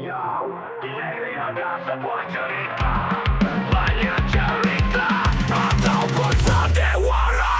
Yo, ini ada sebuah cerita, banyak cerita ataupun sandiwara.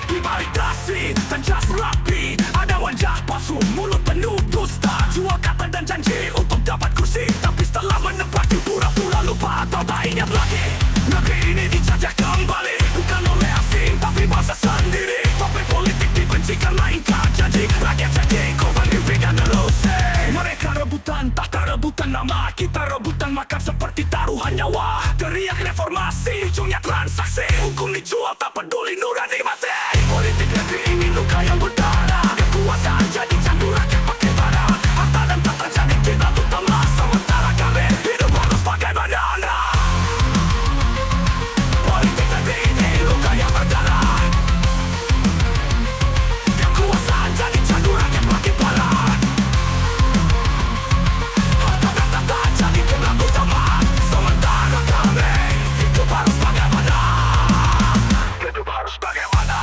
Di balik dasi dan jas rapi, ada wajah palsu, mulut penuh dusta, jual kata dan janji untuk dapat kursi. Tapi setelah menempati pura-pura lupa atau tak ingat lagi, negeri ini dijajah kembali, bukan oleh asing tapi bangsa sendiri. Topik politik dibenci karena ingkar janji, rakyat jadi korban mimpi dan delusi. Mereka rebutan tahta, rebutan nama, kita rebutan makan seperti taruhan nyawa. Teriak reformasi, ujungnya transaksi, hukum dijual tak peduli nurani mati. Politik negeri ini luka yang berdarah, kekuasaan jadi candu rakyat pakai bara. Harta dan tahta jadi kiblat utama, sementara kami hidup harus bagaimana. Politik negeri ini luka yang berdarah, kekuasaan jadi candu rakyat pakai bara. Harta dan tahta jadi kiblat utama, sementara kami hidup harus bagaimana. Hidup harus bagaimana.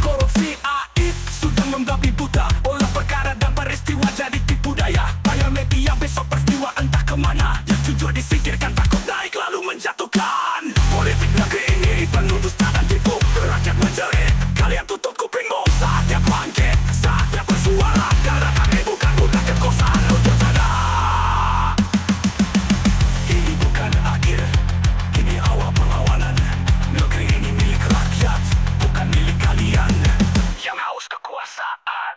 Korupsi aib sudah membabi buta, olah perkara dan peristiwa jadi tipu daya. Bayar media besok peristiwa entah kemana, yang jujur disingkirkan takut naik lalu menjatuhkan. Politik negeri ini penuh dusta dan tipu, rakyat menjerit, kalian tutup kupingmu. Saatnya bangkit, saatnya bersuara, darah kami bukan budak kekuasaan untuk tanah. Ini bukan akhir, ini awal perlawanan. Negeri ini milik rakyat, bukan milik kalian yang haus kekuasaan.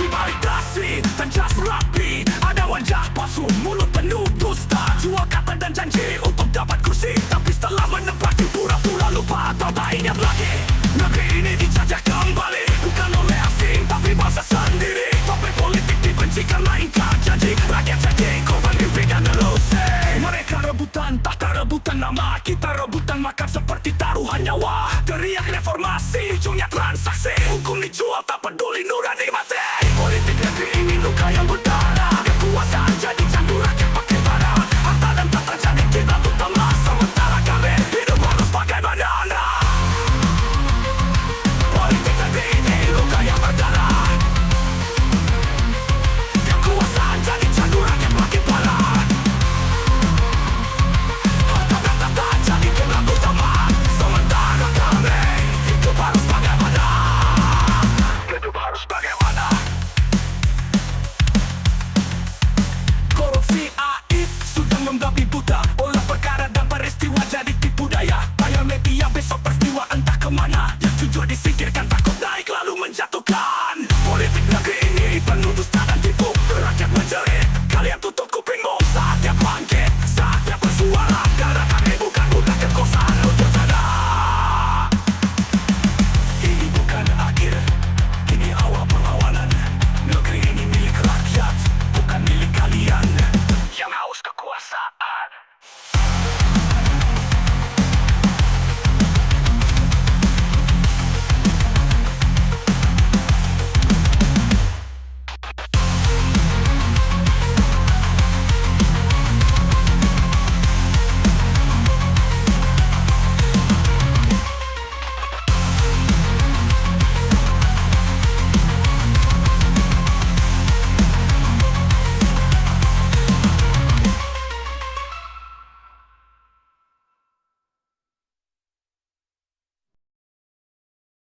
Di balik dasi dan jas rapi, ada wajah palsu, mulut penuh dusta, jual kata dan janji untuk dapat kursi. Tapi setelah menempati pura-pura lupa atau tak ingat lagi, negeri ini dijajah kembali, bukan oleh asing tapi bangsa sendiri. Topik politik dibenci karena ingkar janji, rakyat jadi korban mimpi dan delusi. Mereka rebutan tahta, rebutan nama, kita rebutan makan seperti taruhan nyawa. Teriak reformasi, ujungnya transaksi, hukum dijual tak peduli nurani mati. Politik negeri ini luka yang berdarah, kekuasaan jadi candu rakyat pakai bara. Harta dan tahta jadi kiblat utama, sementara kami hidup harus bagaimana. Politik negeri ini luka yang berdarah, kekuasaan jadi candu rakyat pakai bara. Harta dan tahta jadi kiblat utama, sementara kami hidup harus bagaimana. Hidup harus bagaimana. Korupsi aib sudah membabi buta, olah perkara dan peristiwa jadi tipu daya. Bayar media besok peristiwa entah kemana, yang jujur disingkirkan takut naik lalu menjatuhkan. Politik negeri ini penuh dusta dan tipu, rakyat menjerit, kalian tutup